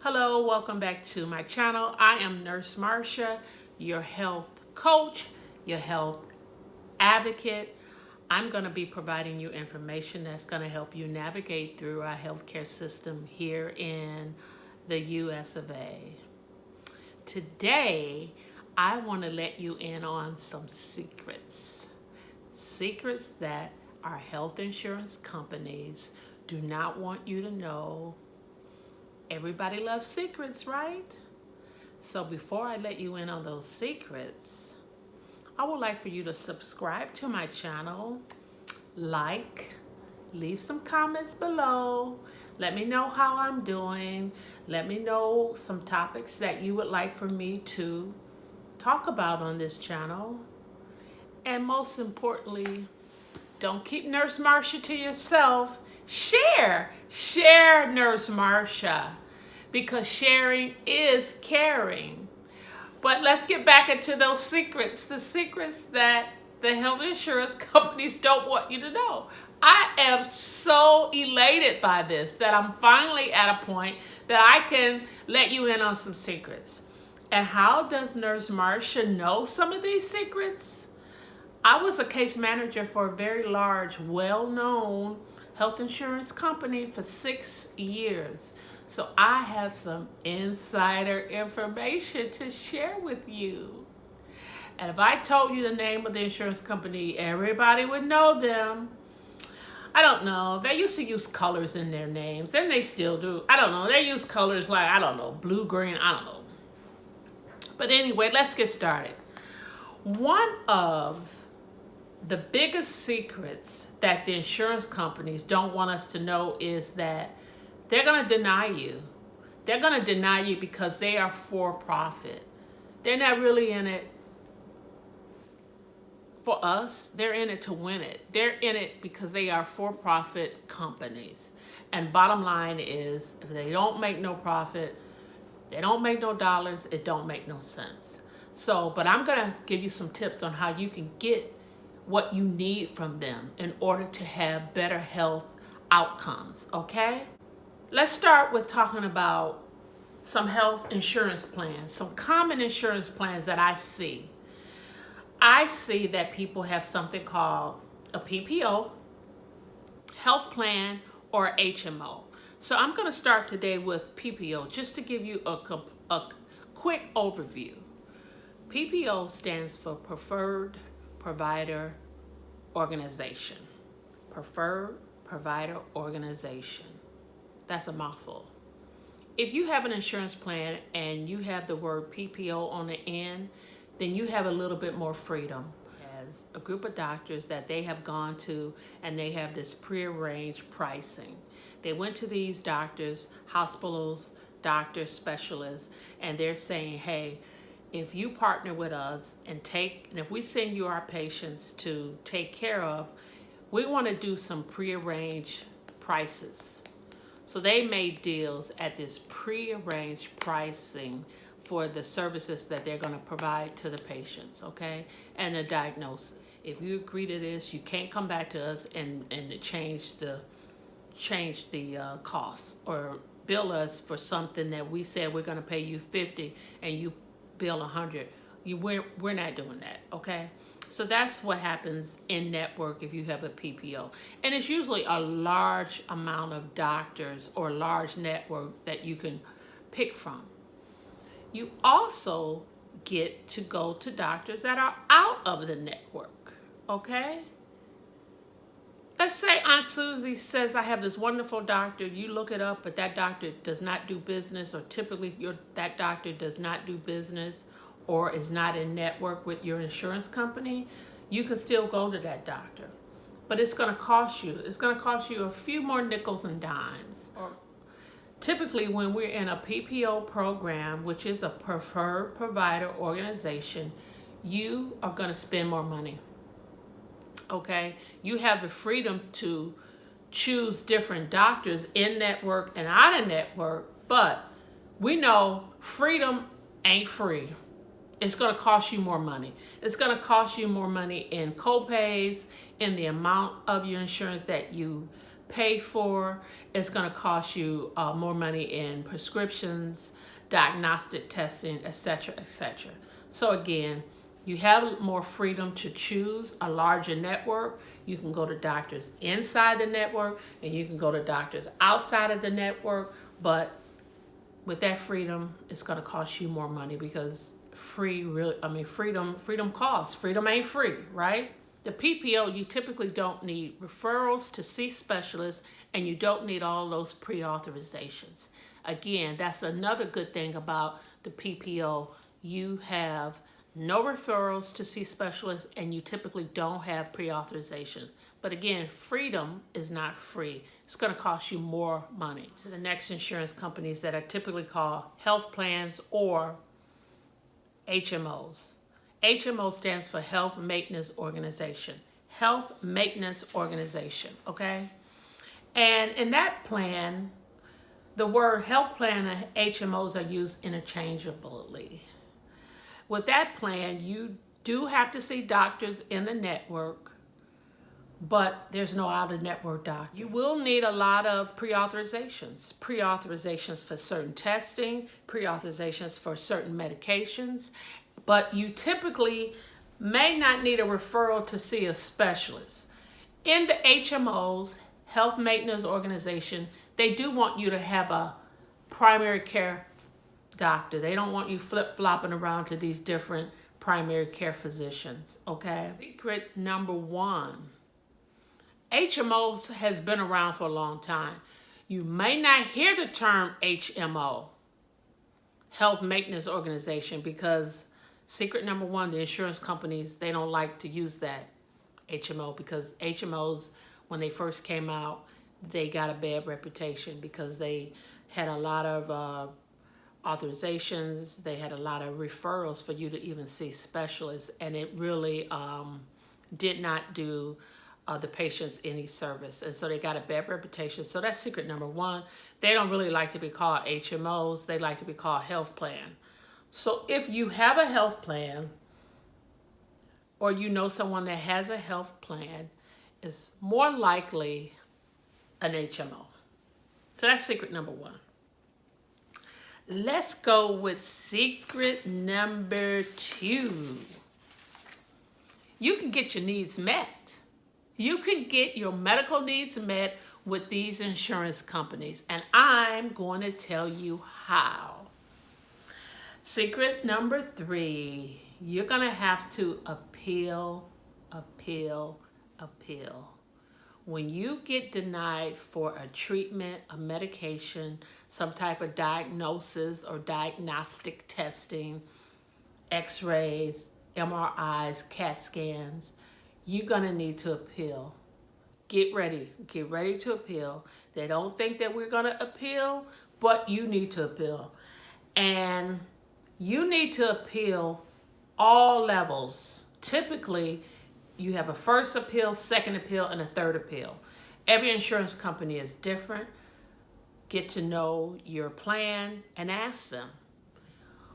Hello, welcome back to my channel. I am Nurse Marsha, your health coach, your health advocate. I'm going to be providing you information that's going to help you navigate through our healthcare system here in the US of A. Today, I want to let you in on some secrets. Secrets that our health insurance companies do not want you to know. Everybody loves secrets, right? So before I let you in on those secrets, I would like for you to subscribe to my channel, leave some comments below, let me know how I'm doing, let me know some topics that you would like for me to talk about on this channel, and most importantly, don't keep Nurse Marsha to yourself. Share Nurse Marsha, because sharing is caring. But let's get back into those secrets, the secrets that the health insurance companies don't want you to know. I am so elated by this that I'm finally at a point that I can let you in on some secrets. And how does Nurse Marsha know some of these secrets? I was a case manager for a very large, well-known health insurance company for 6 years. So I have some insider information to share with you. And if I told you the name of the insurance company, everybody would know them. I don't know. They used to use colors in their names, and they still do. I don't know. They use colors like, I don't know, blue, green, I don't know. But anyway, let's get started. One of the biggest secrets that the insurance companies don't want us to know is that they're going to deny you. They're going to deny you because they are for profit. They're not really in it for us. They're in it to win it. They're in it because they are for-profit companies. And bottom line is, if they don't make no profit, they don't make no dollars, it don't make no sense. So, but I'm going to give you some tips on how you can get what you need from them in order to have better health outcomes, okay? Let's start with talking about some health insurance plans, some common insurance plans that I see. I see that people have something called a PPO, health plan, or HMO. So I'm going to start today with PPO just to give you a quick overview. PPO stands for Preferred Provider Organization. Preferred Provider Organization. That's a mouthful. If you have an insurance plan and you have the word PPO on the end, then you have a little bit more freedom. As a group of doctors that they have gone to, and they have this prearranged pricing. They went to these doctors, hospitals, doctors, specialists, and they're saying, hey, if you partner with us and if we send you our patients to take care of, we want to do some prearranged prices. So they made deals at this prearranged pricing for the services that they're going to provide to the patients, okay? And the diagnosis. If you agree to this, you can't come back to us and change the cost or bill us for something that we said we're going to pay you $50 and you bill $100. We're not doing that, okay? So that's what happens in network if you have a PPO. And it's usually a large amount of doctors or large networks that you can pick from. You also get to go to doctors that are out of the network, okay? Let's say Aunt Susie says, I have this wonderful doctor. You look it up, but that doctor does not do business, or typically that doctor does not do business or is not in network with your insurance company. You can still go to that doctor, but it's going to cost you. It's going to cost you a few more nickels and dimes. Typically, when we're in a PPO program, which is a preferred provider organization, you are going to spend more money. Okay? You have the freedom to choose different doctors in network and out of network, but we know freedom ain't free. It's going to cost you more money. It's going to cost you more money in co-pays, in the amount of your insurance that you pay for. It's going to cost you more money in prescriptions, diagnostic testing, etc., etc. So again, you have more freedom to choose a larger network. You can go to doctors inside the network and you can go to doctors outside of the network, but with that freedom, it's going to cost you more money because freedom costs. Freedom ain't free, right? The PPO, you typically don't need referrals to see specialists, and you don't need all those pre-authorizations. Again, that's another good thing about the PPO. You have no referrals to see specialists, and you typically don't have pre-authorization. But again, freedom is not free. It's going to cost you more money. To the next insurance companies that are typically called health plans or HMOs. HMO stands for Health Maintenance Organization. Health Maintenance Organization, okay? And in that plan, the word health plan and HMOs are used interchangeably. With that plan, you do have to see doctors in the network, but there's no out-of-network doctor. You will need a lot of pre-authorizations. Pre-authorizations for certain testing, pre-authorizations for certain medications, but you typically may not need a referral to see a specialist. In the HMOs, Health Maintenance Organization, they do want you to have a primary care doctor. They don't want you flip-flopping around to these different primary care physicians, okay? Secret number one. HMOs has been around for a long time. You may not hear the term HMO, Health Maintenance Organization, because secret number one, the insurance companies, they don't like to use that HMO because HMOs, when they first came out, they got a bad reputation because they had a lot of authorizations, they had a lot of referrals for you to even see specialists, and it really did not do the patients any service, and so they got a bad reputation. So that's secret number one. They don't really like to be called HMOs. They like to be called health plan. So if you have a health plan or you know someone that has a health plan, it's more likely an HMO. So that's secret number one. Let's go with secret number two. You can get your needs met. You can get your medical needs met with these insurance companies, and I'm going to tell you how. Secret number three, you're going to have to appeal. When you get denied for a treatment, a medication, some type of diagnosis or diagnostic testing, x-rays, MRIs, CAT scans, you're going to need to appeal. Get ready to appeal. They don't think that we're going to appeal, but you need to appeal. And you need to appeal all levels. Typically, you have a first appeal, second appeal, and a third appeal. Every insurance company is different. Get to know your plan and ask them.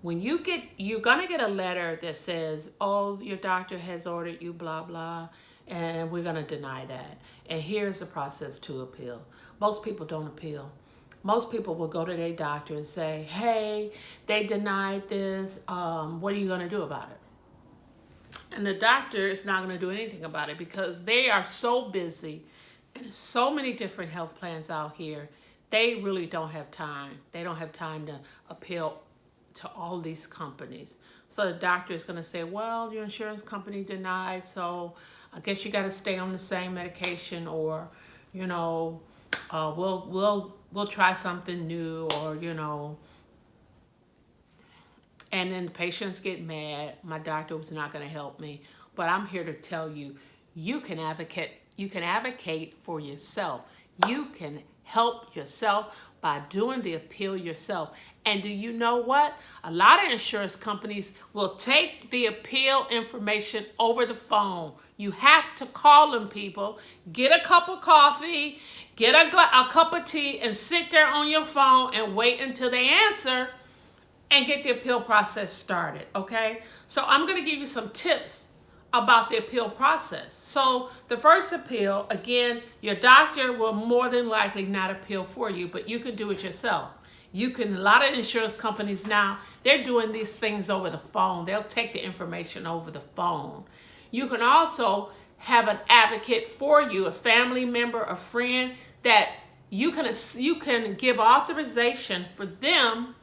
When you're gonna get a letter that says, oh, your doctor has ordered you blah, blah, and we're gonna deny that. And here's the process to appeal. Most people don't appeal. Most people will go to their doctor and say, hey, they denied this, what are you gonna do about it? And the doctor is not going to do anything about it because they are so busy and there's so many different health plans out here. They really don't have time. They don't have time to appeal to all these companies. So the doctor is going to say, well, your insurance company denied, so I guess you got to stay on the same medication, or, you know, we'll try something new, or, you know. And then the patients get mad. My doctor was not going to help me. But I'm here to tell you, you can advocate. You can advocate for yourself. You can help yourself by doing the appeal yourself. And do you know what? A lot of insurance companies will take the appeal information over the phone. You have to call them, people. Get a cup of coffee, get a cup of tea, and sit there on your phone and wait until they answer and get the appeal process started, okay? So I'm going to give you some tips about the appeal process. So the first appeal, again, your doctor will more than likely not appeal for you, but you can do it yourself. You can, a lot of insurance companies now, they're doing these things over the phone. They'll take the information over the phone. You can also have an advocate for you, a family member, a friend, that you can give authorization for them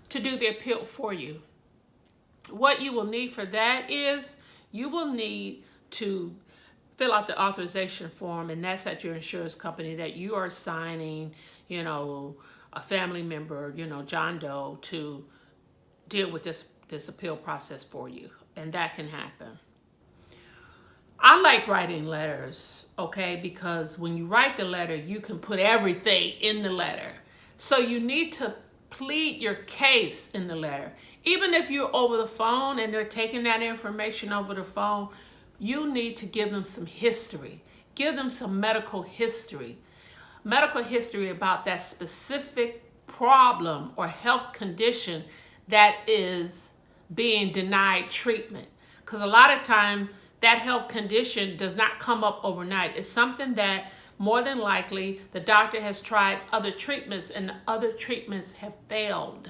to do the appeal for you. What you will need for that is you will need to fill out the authorization form, and that's at your insurance company that you are signing, a family member, John Doe, to deal with this appeal process for you. And that can happen. I like writing letters, okay, because when you write the letter, you can put everything in the letter. So you need to plead your case in the letter. Even if you're over the phone and they're taking that information over the phone, you need to give them some history. Give them some medical history. Medical history about that specific problem or health condition that is being denied treatment. Because a lot of time that health condition does not come up overnight. It's something that more than likely the doctor has tried other treatments and the other treatments have failed.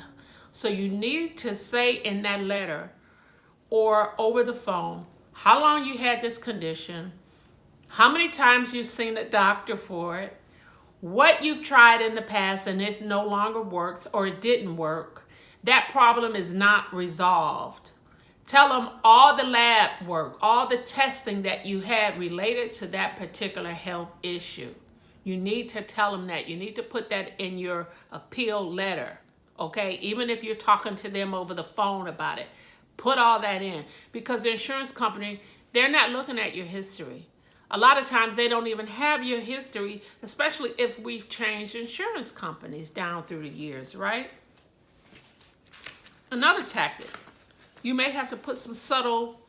So you need to say in that letter or over the phone how long you had this condition, how many times you've seen a doctor for it, what you've tried in the past and it no longer works or it didn't work. That problem is not resolved. Tell them all the lab work, all the testing that you had related to that particular health issue. You need to tell them that. You need to put that in your appeal letter, okay? Even if you're talking to them over the phone about it, put all that in. Because the insurance company, they're not looking at your history. A lot of times they don't even have your history, especially if we've changed insurance companies down through the years, right? Another tactic. You may have to put some subtleties.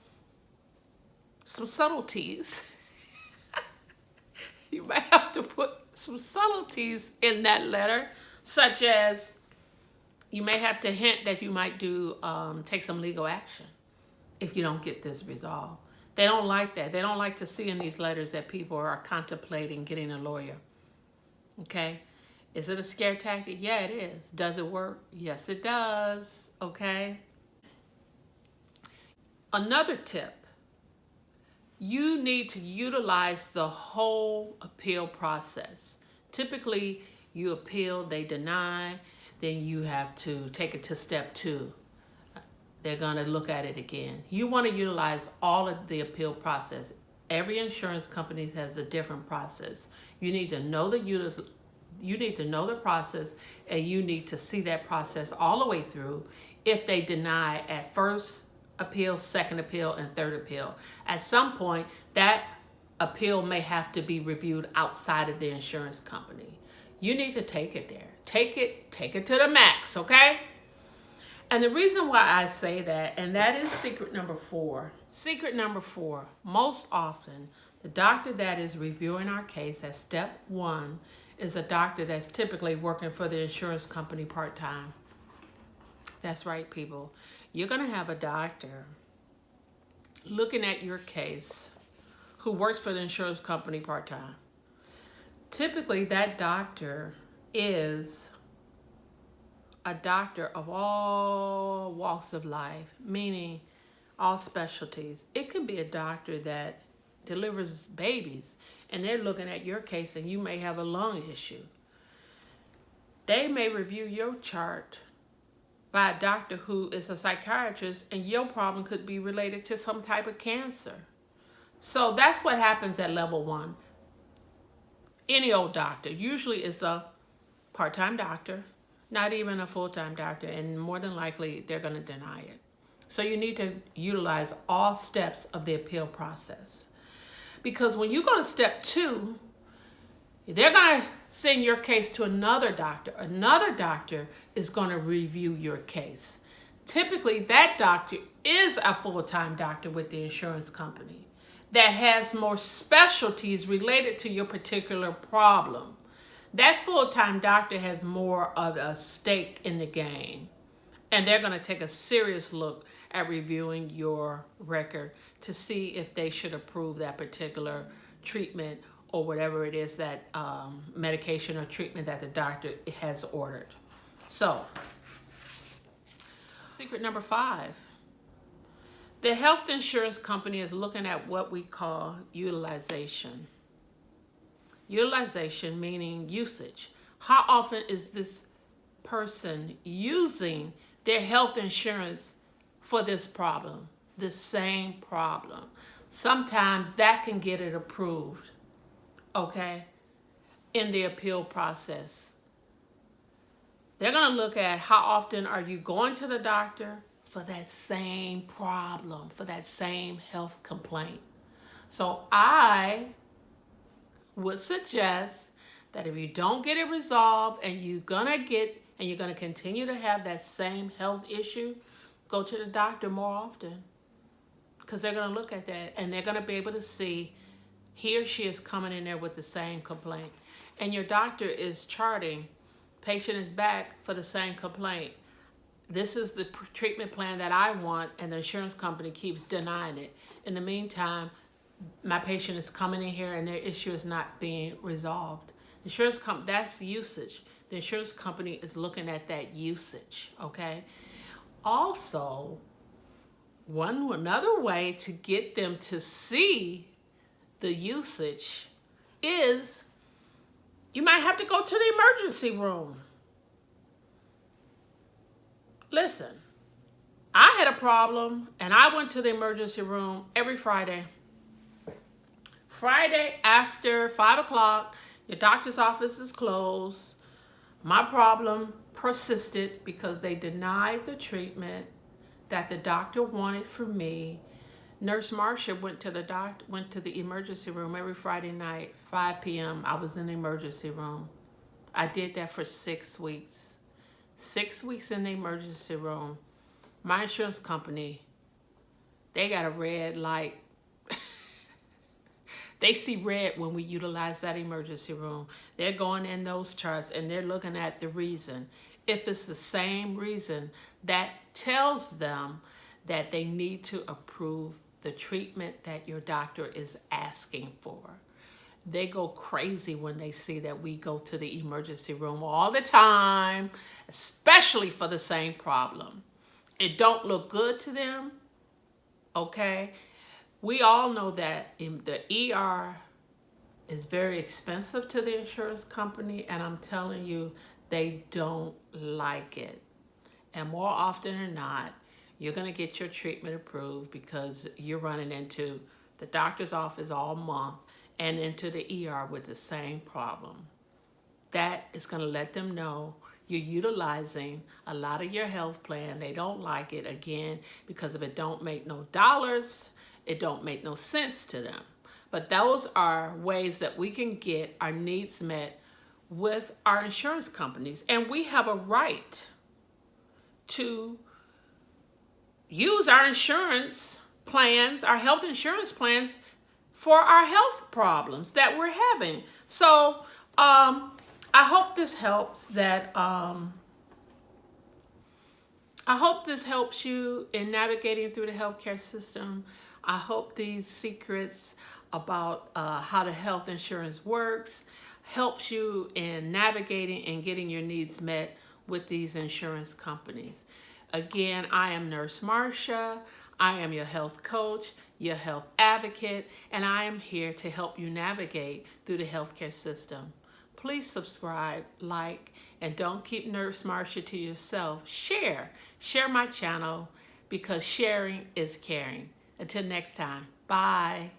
You may have to put some subtleties in that letter, such as you may have to hint that you might take some legal action if you don't get this resolved. They don't like that. They don't like to see in these letters that people are contemplating getting a lawyer. Okay? Is it a scare tactic? Yeah, it is. Does it work? Yes, it does. Okay? Another tip, you need to utilize the whole appeal process. Typically, you appeal, they deny, then you have to take it to step 2. They're going to look at it again. You want to utilize all of the appeal process. Every insurance company has a different process. You need to know the process, and you need to see that process all the way through. If they deny at first appeal, second appeal, and third appeal, at some point that appeal may have to be reviewed outside of the insurance company. You need to take it there. Take it to the max, okay? And the reason why I say that, and that is secret number 4. Secret number 4, most often, the doctor that is reviewing our case at step 1 is a doctor that's typically working for the insurance company part-time. That's right, people. You're going to have a doctor looking at your case who works for the insurance company part-time. Typically, that doctor is a doctor of all walks of life, meaning all specialties. It could be a doctor that delivers babies, and they're looking at your case, and you may have a lung issue. They may review your chart by a doctor who is a psychiatrist, and your problem could be related to some type of cancer. So that's what happens at level 1. Any old doctor, usually is a part-time doctor, not even a full-time doctor, and more than likely they're going to deny it. So you need to utilize all steps of the appeal process. Because when you go to step 2, they're going to send your case to another doctor. Another doctor is going to review your case. Typically, that doctor is a full-time doctor with the insurance company that has more specialties related to your particular problem. That full-time doctor has more of a stake in the game. And they're going to take a serious look at reviewing your record to see if they should approve that particular treatment or whatever it is that medication or treatment that the doctor has ordered. So, secret number 5. The health insurance company is looking at what we call utilization. Utilization meaning usage. How often is this person using their health insurance for this problem, this same problem? Sometimes that can get it approved, okay, in the appeal process. They're going to look at how often are you going to the doctor for that same problem, for that same health complaint. So I would suggest that if you don't get it resolved and you're going to continue to have that same health issue, go to the doctor more often, because they're going to look at that and they're going to be able to see he or she is coming in there with the same complaint. And your doctor is charting, patient is back for the same complaint. This is the treatment plan that I want, and the insurance company keeps denying it. In the meantime, my patient is coming in here and their issue is not being resolved. That's usage. The insurance company is looking at that usage, okay? Also, another way to get them to see the usage is you might have to go to the emergency room. Listen, I had a problem and I went to the emergency room every Friday. Friday after 5 o'clock, your doctor's office is closed. My problem persisted because they denied the treatment that the doctor wanted for me. Nurse Marsha went to the emergency room every Friday night, 5 p.m. I was in the emergency room. I did that for 6 weeks. 6 weeks in the emergency room. My insurance company, they got a red light. They see red when we utilize that emergency room. They're going in those charts and they're looking at the reason. If it's the same reason, that tells them that they need to approve the treatment that your doctor is asking for. They go crazy when they see that we go to the emergency room all the time, especially for the same problem. It don't look good to them, okay? We all know that the ER is very expensive to the insurance company, and I'm telling you, they don't like it. And more often than not, you're going to get your treatment approved because you're running into the doctor's office all month and into the ER with the same problem. That is going to let them know you're utilizing a lot of your health plan. They don't like it, again, because if it don't make no dollars, it don't make no sense to them. But those are ways that we can get our needs met with our insurance companies. And we have a right to use our insurance plans, our health insurance plans, for our health problems that we're having. So I hope this helps. I hope this helps you in navigating through the healthcare system. I hope these secrets about how the health insurance works helps you in navigating and getting your needs met with these insurance companies. Again, I am Nurse Marsha. I am your health coach, your health advocate, and I am here to help you navigate through the healthcare system. Please subscribe, like, and don't keep Nurse Marsha to yourself. Share my channel, because sharing is caring. Until next time, bye.